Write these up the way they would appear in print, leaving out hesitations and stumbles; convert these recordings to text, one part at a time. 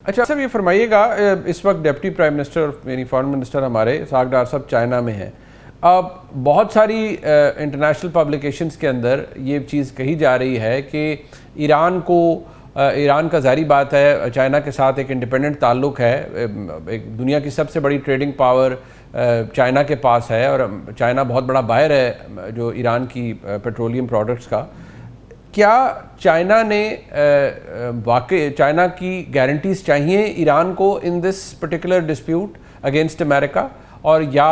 اچھا صاحب یہ فرمائیے گا، اس وقت ڈپٹی پرائم منسٹر یعنی فارن منسٹر ہمارے اسحاق ڈار صاحب چائنا میں ہیں. اب بہت ساری انٹرنیشنل پبلیکیشنز کے اندر یہ چیز کہی جا رہی ہے کہ ایران کا ظاہری بات ہے چائنا کے ساتھ ایک انڈیپینڈنٹ تعلق ہے، ایک دنیا کی سب سے بڑی ٹریڈنگ پاور چائنا کے پاس ہے، اور چائنا بہت بڑا بائر ہے جو ایران کی پیٹرولیم پروڈکٹس کا. کیا چائنا نے چائنا کی گارنٹیز چاہیے ایران کو ان دس پرٹیکولر ڈسپیوٹ اگینسٹ امریکہ، اور یا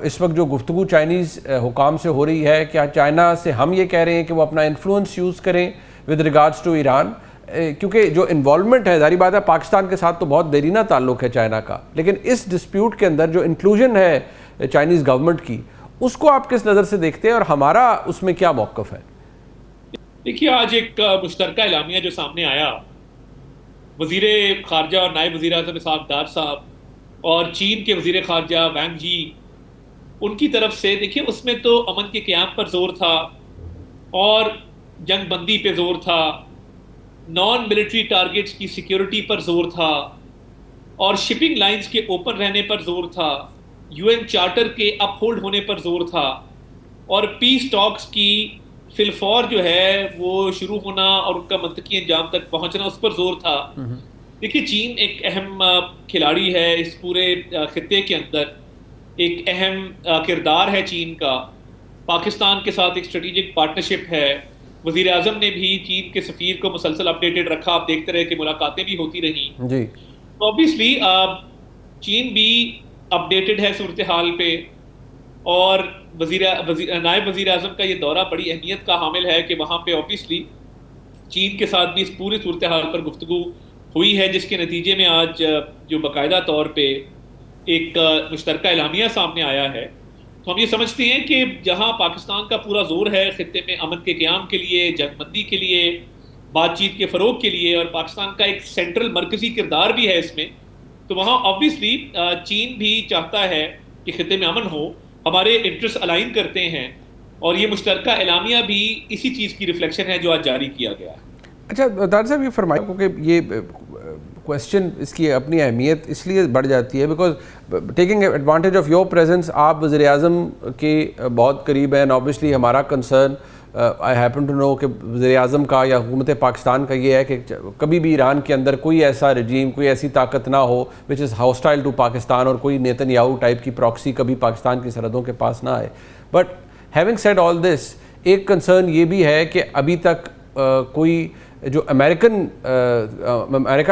اس وقت جو گفتگو چائنیز حکام سے ہو رہی ہے کیا چائنا سے ہم یہ کہہ رہے ہیں کہ وہ اپنا انفلوئنس یوز کریں ود ریگارڈس ٹو ایران؟ کیونکہ جو انوالومنٹ ہے ظاہری بات ہے پاکستان کے ساتھ تو بہت دیرینہ تعلق ہے چائنا کا، لیکن اس ڈسپیوٹ کے اندر جو انکلوژن ہے چائنیز گورنمنٹ کی اس کو آپ کس نظر سے دیکھتے ہیں اور ہمارا اس میں کیا موقف ہے؟ دیکھیے آج ایک مشترکہ اعلامیہ جو سامنے آیا وزیر خارجہ اور نائب وزیر اعظم اسحاق ڈار صاحب اور چین کے وزیر خارجہ وانگ جی ان کی طرف سے، دیکھیے اس میں تو امن کے قیام پر زور تھا اور جنگ بندی پہ زور تھا، نان ملٹری ٹارگٹس کی سیکیورٹی پر زور تھا، اور شپنگ لائنز کے اوپن رہنے پر زور تھا، یو این چارٹر کے اپ ہولڈ ہونے پر زور تھا، اور پیس ٹاکس کی فی الفور جو ہے وہ شروع ہونا اور ان کا منطقی انجام تک پہنچنا اس پر زور تھا. دیکھیے چین ایک اہم کھلاڑی ہے اس پورے خطے کے اندر، ایک اہم کردار ہے چین کا، پاکستان کے ساتھ ایک اسٹریٹجک پارٹنرشپ ہے. وزیر اعظم نے بھی چین کے سفیر کو مسلسل اپڈیٹڈ رکھا، آپ دیکھتے رہے کہ ملاقاتیں بھی ہوتی رہیں. جی اوبیسلی چین بھی اپڈیٹڈ ہے صورتحال پہ، اور نائب وزیر اعظم کا یہ دورہ بڑی اہمیت کا حامل ہے کہ وہاں پہ اوبیسلی چین کے ساتھ بھی اس پوری صورتحال پر گفتگو ہوئی ہے، جس کے نتیجے میں آج جو باقاعدہ طور پہ ایک مشترکہ اعلامیہ سامنے آیا ہے. تو ہم یہ سمجھتے ہیں کہ جہاں پاکستان کا پورا زور ہے خطے میں امن کے قیام کے لیے، جنگ بندی کے لیے، بات چیت کے فروغ کے لیے، اور پاکستان کا ایک سینٹرل مرکزی کردار بھی ہے اس میں، تو وہاں آبویسلی چین بھی چاہتا ہے کہ خطے میں امن ہو، ہمارے انٹرسٹ الائن کرتے ہیں، اور یہ مشترکہ اعلامیہ بھی اسی چیز کی ریفلیکشن ہے جو آج جاری کیا گیا ہے. اچھا ڈاکٹر صاحب یہ فرمائیں کیونکہ یہ کویسچن اس کی اپنی اہمیت اس لیے بڑھ جاتی ہے because taking advantage of your presence, آپ وزیر اعظم کے بہت قریب ہیں. اوبویسلی ہمارا concern I happen to know کہ وزیر اعظم کا یا حکومت پاکستان کا یہ ہے کہ کبھی بھی ایران کے اندر کوئی ایسا رجیم، کوئی ایسی طاقت نہ ہو وچ از ہاسٹائل ٹو پاکستان، اور کوئی نیتن یاہو ٹائپ کی پراکسی کبھی پاکستان کی سرحدوں کے پاس نہ آئے. بٹ ہیونگ سیڈ آل دس، ایک کنسرن یہ بھی ہے کہ ابھی تک کوئی جو امریکہ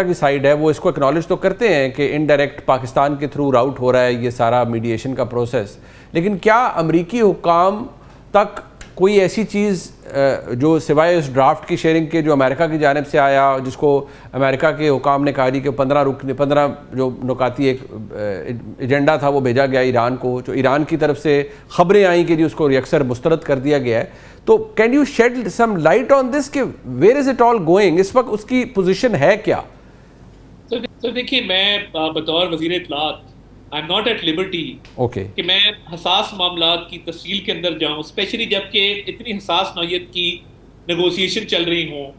کی سائڈ ہے وہ اس کو اکنالج تو کرتے ہیں کہ انڈائریکٹ پاکستان کے تھرو راؤٹ ہو رہا ہے یہ سارا میڈیشن کا پروسیس، لیکن کیا امریکی حکام تک کوئی ایسی چیز جو سوائے اس ڈرافٹ کی شیئرنگ کے جو امریکہ کی جانب سے آیا، جس کو امریکہ کے حکام نے کہا کہ 15 جو نکاتی ایک ایجنڈا تھا وہ بھیجا گیا ایران کو، جو ایران کی طرف سے خبریں آئیں کہ جی اس کو یکسر مسترد کر دیا گیا ہے، تو can you shed some light on this کہ where is it all going, اس وقت اس کی پوزیشن ہے کیا؟ تو دیکھیے میں بطور وزیر اطلاعات I am not at liberty کہ میں حساس معاملات کی تفصیل کے اندر جاؤں، اسپیشلی جب کہ اتنی حساس نوعیت کی نیگوسیشن چل رہی ہوں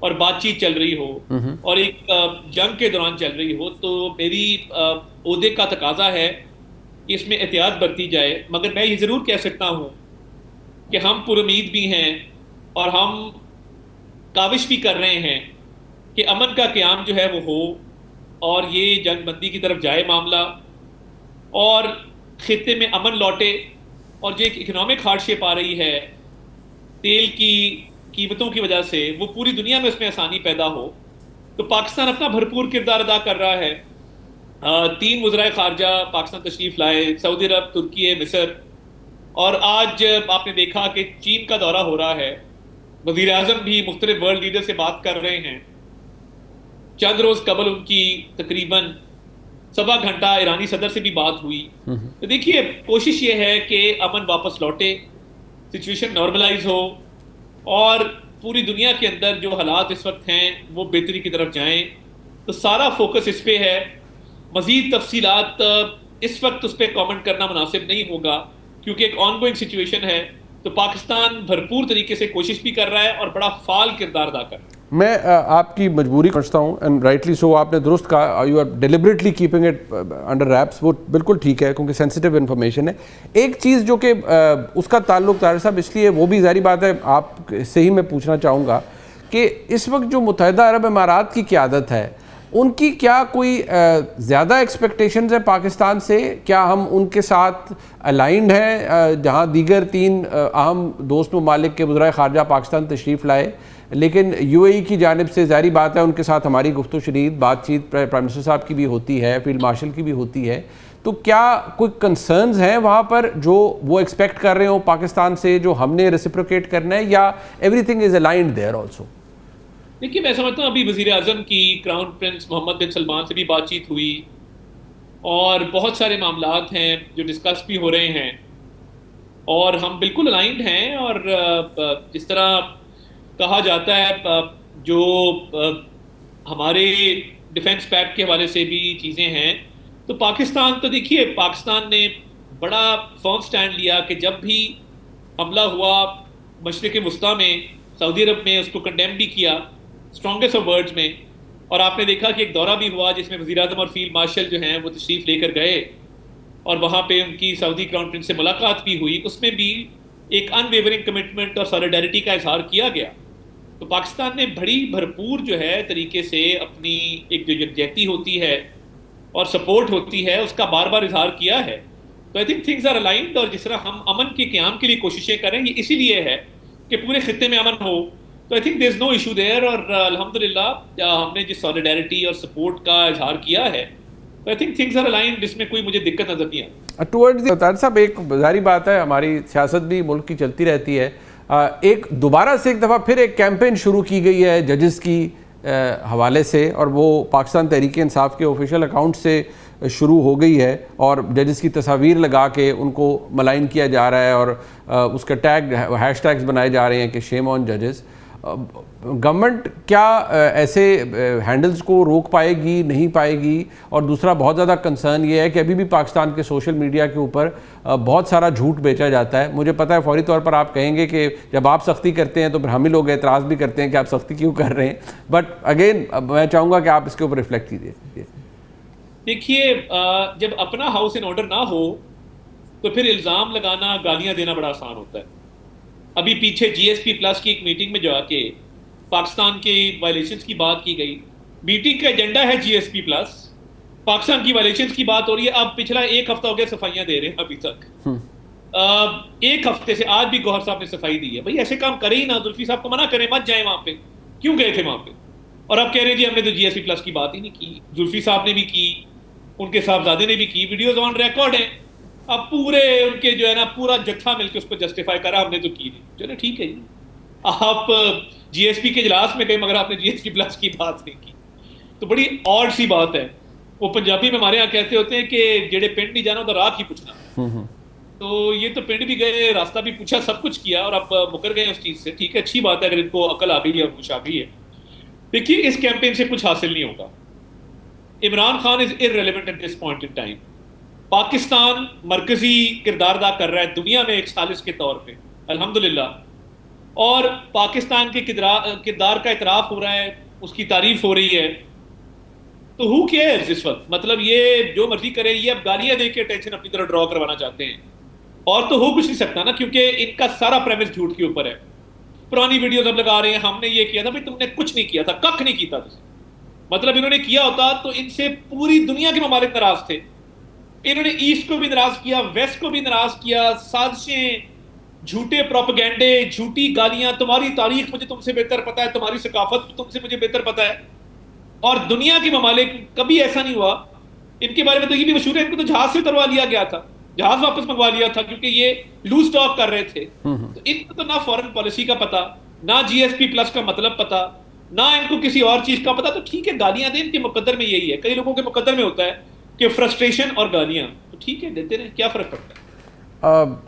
اور بات چیت چل رہی ہو اور ایک جنگ کے دوران چل رہی ہو، تو میری عہدے کا تقاضا ہے کہ اس میں احتیاط برتی جائے. مگر میں یہ ضرور کہہ سکتا ہوں کہ ہم پر امید بھی ہیں اور ہم کاوش بھی کر رہے ہیں کہ امن کا قیام جو ہے وہ ہو، اور یہ جنگ بندی کی طرف جائے معاملہ، اور خطے میں امن لوٹے، اور جو ایک اکنامک ہارڈشپ آ رہی ہے تیل کی قیمتوں کی وجہ سے، وہ پوری دنیا میں اس میں آسانی پیدا ہو. تو پاکستان اپنا بھرپور کردار ادا کر رہا ہے. 3 وزرائے خارجہ پاکستان تشریف لائے، سعودی عرب، ترکی، مصر، اور آج آپ نے دیکھا کہ چین کا دورہ ہو رہا ہے. وزیر اعظم بھی مختلف ورلڈ لیڈر سے بات کر رہے ہیں. چند روز قبل ان کی تقریباً 1.25 گھنٹہ ایرانی صدر سے بھی بات ہوئی. تو دیکھیے کوشش یہ ہے کہ امن واپس لوٹے، سچویشن نارملائز ہو، اور پوری دنیا کے اندر جو حالات اس وقت ہیں وہ بہتری کی طرف جائیں. تو سارا فوکس اس پہ ہے. مزید تفصیلات اس وقت اس پہ کامنٹ کرنا مناسب نہیں ہوگا کیونکہ ایک آن گوئنگ سچویشن ہے. تو پاکستان بھرپور طریقے سے کوشش بھی کر رہا ہے اور بڑا فعال کردار ادا کر رہا ہے. میں آپ کی مجبوری سمجھتا ہوں اینڈ رائٹلی سو، آپ نے درست کہا، you are deliberately keeping it under wraps, وہ بالکل ٹھیک ہے کیونکہ سینسیٹیو انفارمیشن ہے. ایک چیز جو کہ اس کا تعلق طاہر صاحب اس لیے، وہ بھی ظاہری بات ہے آپ سے ہی میں پوچھنا چاہوں گا کہ اس وقت جو متحدہ عرب امارات کی قیادت ہے، ان کی کیا کوئی زیادہ ایکسپیکٹیشنز ہیں پاکستان سے؟ کیا ہم ان کے ساتھ الائنڈ ہیں؟ جہاں دیگر 3 اہم دوست ممالک کے وزرائے خارجہ پاکستان تشریف لائے، لیکن یو اے ای کی جانب سے ظاہری بات ہے ان کے ساتھ ہماری گفت و شنید بات چیت پرائم منسٹر صاحب کی بھی ہوتی ہے، فیلڈ مارشل کی بھی ہوتی ہے، تو کیا کوئی کنسرنز ہیں وہاں پر جو وہ ایکسپیکٹ کر رہے ہوں پاکستان سے، جو ہم نے ریسیپروکیٹ کرنا ہے، یا everything is aligned there also? دیکھیے میں سمجھتا ہوں ابھی وزیر اعظم کی کراؤن پرنس محمد بن سلمان سے بھی بات چیت ہوئی اور بہت سارے معاملات ہیں جو ڈسکس بھی ہو رہے ہیں، اور ہم بالکل الائنڈ ہیں. اور جس طرح کہا جاتا ہے جو ہمارے ڈیفنس پیکٹ کے حوالے سے بھی چیزیں ہیں، تو پاکستان تو دیکھیے پاکستان نے بڑا فرم سٹینڈ لیا کہ جب بھی حملہ ہوا مشرق وسطیٰ میں، سعودی عرب میں، اس کو کنڈیم بھی کیا اسٹرانگیسٹ آف ورڈز میں. اور آپ نے دیکھا کہ ایک دورہ بھی ہوا جس میں وزیر اعظم اور فیلڈ مارشل جو ہیں وہ تشریف لے کر گئے اور وہاں پہ ان کی سعودی کراؤن پرنس سے ملاقات بھی ہوئی. اس میں بھی ایک ان ویورنگ کمٹمنٹ اور سالیڈیرٹی کا اظہار کیا گیا. تو پاکستان نے بڑی بھرپور جو ہے طریقے سے اپنی ایک جو یکجہتی ہوتی ہے اور سپورٹ ہوتی ہے اس کا بار بار اظہار کیا ہے. تو I think things are aligned. اور جس طرح ہم امن کے قیام کے لیے کوششیں کریں، یہ اسی لیے ہے کہ پورے خطے میں امن ہو. تو I think there is no issue دیر. اور الحمدللہ ہم نے جس سالیڈیرٹی اور سپورٹ کا اظہار کیا ہے، تو I think things are aligned, جس میں کوئی مجھے دقت نظر نہیں آتی. ٹورڈز طاہر صاحب ایک ظاہری بات ہے، ہماری سیاست بھی ملک کی چلتی رہتی ہے. ایک دوبارہ سے ایک دفعہ پھر ایک کیمپین شروع کی گئی ہے ججز کی حوالے سے، اور وہ پاکستان تحریک انصاف کے آفیشیل اکاؤنٹ سے شروع ہو گئی ہے، اور ججز کی تصاویر لگا کے ان کو ملائن کیا جا رہا ہے، اور اس کا ٹیگ ہیش ٹیگز بنائے جا رہے ہیں کہ شیم آن ججز. گورنمنٹ کیا ایسے ہینڈلز کو روک پائے گی، نہیں پائے گی؟ اور دوسرا بہت زیادہ کنسرن یہ ہے کہ ابھی بھی پاکستان کے سوشل میڈیا کے اوپر بہت سارا جھوٹ بیچا جاتا ہے. مجھے پتہ ہے فوری طور پر آپ کہیں گے کہ جب آپ سختی کرتے ہیں تو پھر ہم ہی لوگ اعتراض بھی کرتے ہیں کہ آپ سختی کیوں کر رہے ہیں، بٹ اگین میں چاہوں گا کہ آپ اس کے اوپر ریفلیکٹ کیجیے. دیکھیے جب اپنا ہاؤس ان آرڈر نہ ہو تو پھر الزام لگانا، گالیاں دینا بڑا آسان ہوتا ہے. ابھی پیچھے جی ایس پی پلس کی ایک میٹنگ میں جا کے پاکستان کی وائلیشنز کی بات کی گئی. میٹنگ کا ایجنڈا ہے جی ایس پی پلس، پاکستان کی وائلیشنز کی بات ہو رہی ہے. اب پچھلا 1 ہفتہ ہو گیا صفائیاں دے رہے ہیں ابھی تک. 1 ہفتے سے آج بھی گوہر صاحب نے صفائی دی ہے. بھائی ایسے کام کریں ہی نہ، زلفی صاحب کو منع کریں مت جائیں وہاں پہ. کیوں گئے تھے وہاں پہ؟ اور اب کہہ رہے جی ہم نے تو جی ایس پی پلس کی بات ہی نہیں کی. زلفی صاحب نے بھی کی، ان کے صاحبزادے نے بھی کی، ویڈیوز آن ریکارڈ ہیں. اب پورے ان کے جو ہے نا پورا جتھا مل کے اس کو جسٹیفائی کرا ہم نے تو کی نہیں. چلو ٹھیک ہے جی، آپ جی ایس پی کے اجلاس میں گئے مگر آپ نے جی ایس پی پلس کی بات نہیں کی. تو بڑی آڈ سی بات ہے. وہ پنجابی میں ہمارے یہاں کہتے ہوتے ہیں کہ جڑے پنڈ نہیں جانا تو راہ ہی پوچھنا. تو یہ تو پنڈ بھی گئے، راستہ بھی پوچھا، سب کچھ کیا، اور اب مکر گئے اس چیز سے. ٹھیک ہے، اچھی بات ہے اگر ان کو عقل آ گئی ہے اور کچھ آ گئی ہے. دیکھیے اس کیمپین سے کچھ حاصل نہیں ہوگا. عمران خان از irrelevant at this point in time. Pakistan مرکزی کردار ادا کر رہا ہے دنیا میں ایک ثالث کے طور پہ الحمدللہ، اور پاکستان کے کردار کا اعتراف ہو رہا ہے، اس کی تعریف ہو رہی ہے. تو who cares اس وقت؟ مطلب یہ جو مرضی کرے، یہ اب گالیاں دے کے ٹینشن اپنی طرف ڈرا کروانا چاہتے ہیں، اور تو ہو کچھ نہیں سکتا نا، کیونکہ ان کا سارا پریمس جھوٹ کے اوپر ہے. پرانی ویڈیوز اب لگا رہے ہیں ہم نے یہ کیا تھا. بھائی تم نے کچھ نہیں کیا تھا، ککھ نہیں کیا تھا. مطلب انہوں نے کیا ہوتا تو ان سے پوری دنیا کے ممالک ناراض تھے. انہوں نے ایسٹ کو بھی ناراض کیا، ویسٹ کو بھی ناراض کیا. سازشیں، جھوٹے پروپیگنڈے، جھوٹی گالیاں. تمہاری تاریخ مجھے تم سے بہتر پتہ ہے، تمہاری ثقافت تم سے مجھے بہتر پتہ ہے. اور دنیا کے ممالک کبھی ایسا نہیں ہوا. ان کے بارے میں تو یہ بھی مشہور ہے ان کو تو جہاز سے اتروا لیا گیا تھا، جہاز واپس منگوا لیا تھا کیونکہ یہ لوز ٹاک کر رہے تھے. تو ان کو تو نہ فارن پالیسی کا پتہ، نہ جی ایس پی پلس کا مطلب پتہ، نہ ان کو کسی اور چیز کا پتہ. تو ٹھیک ہے گالیاں دیں، ان کے مقدر میں یہی ہے. کئی لوگوں کے مقدر میں ہوتا ہے کہ فرسٹریشن اور گالیاں. تو ٹھیک ہے دیتے رہیں، کیا فرق پڑتا ہے؟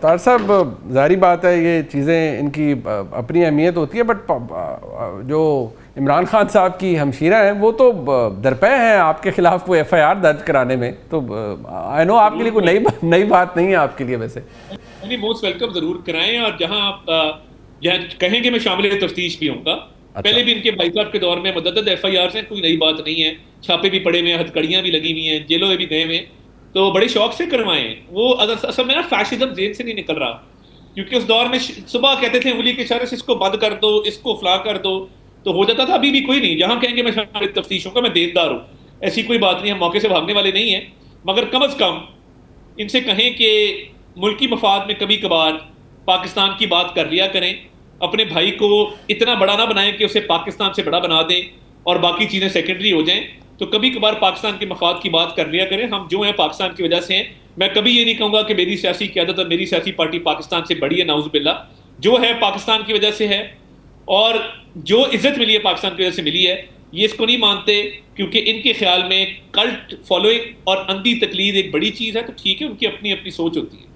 طاہر صاحب ظاہری بات ہے یہ چیزیں ان کی اپنی اہمیت ہوتی ہے، بٹ جو عمران خان صاحب کی ہمشیرہ ہیں وہ تو درپے ہیں آپ کے خلاف کوئی ایف آئی آر درج کرانے میں. تو آئی نو آپ کے لیے کوئی نئی بات نہیں ہے آپ کے لیے. ویسے موسٹ ویلکم، ضرور کرائیں، اور جہاں کہیں گے میں شامل تفتیش بھی ہوں گا. پہلے بھی ان کے بھائی صاحب کے دور میں متعدد ایف آئی آرز ہیں، کوئی نئی بات نہیں ہے، چھاپے بھی پڑے ہوئے ہیں، ہتھکڑیاں بھی لگی ہوئی ہیں، جیلوں میں بھی گئے ہوئے ہیں، تو بڑے شوق سے کروائے ہیں وہ۔ اصل میں نا فیشزم ذہن سے نہیں نکل رہا، کیونکہ اس دور میں صبح کہتے تھے انگلی کے اشارے سے اس کو بند کر دو، اس کو فلاں کر دو، تو ہو جاتا تھا۔ ابھی بھی کوئی نہیں، جہاں کہیں گے میں تفتیشوں کا میں دیندار ہوں، ایسی کوئی بات نہیں، ہم موقع سے بھاگنے والے نہیں ہیں، مگر کم از کم ان سے کہیں کہ ملکی مفاد میں کبھی کبھار پاکستان کی بات کر لیا کریں، اپنے بھائی کو اتنا بڑا نہ بنائیں کہ اسے پاکستان سے بڑا بنا دیں اور باقی چیزیں سیکنڈری ہو جائیں، تو کبھی کبھار پاکستان کے مفاد کی بات کر لیا کریں۔ ہم جو ہیں پاکستان کی وجہ سے ہیں، میں کبھی یہ نہیں کہوں گا کہ میری سیاسی قیادت اور میری سیاسی پارٹی پاکستان سے بڑی ہے، نعوذ باللہ، جو ہے پاکستان کی وجہ سے ہے، اور جو عزت ملی ہے پاکستان کی وجہ سے ملی ہے، یہ اس کو نہیں مانتے، کیونکہ ان کے خیال میں کلٹ فالوئنگ اور اندھی تقلید ایک بڑی چیز ہے، تو ٹھیک ہے، ان کی اپنی اپنی سوچ ہوتی ہے۔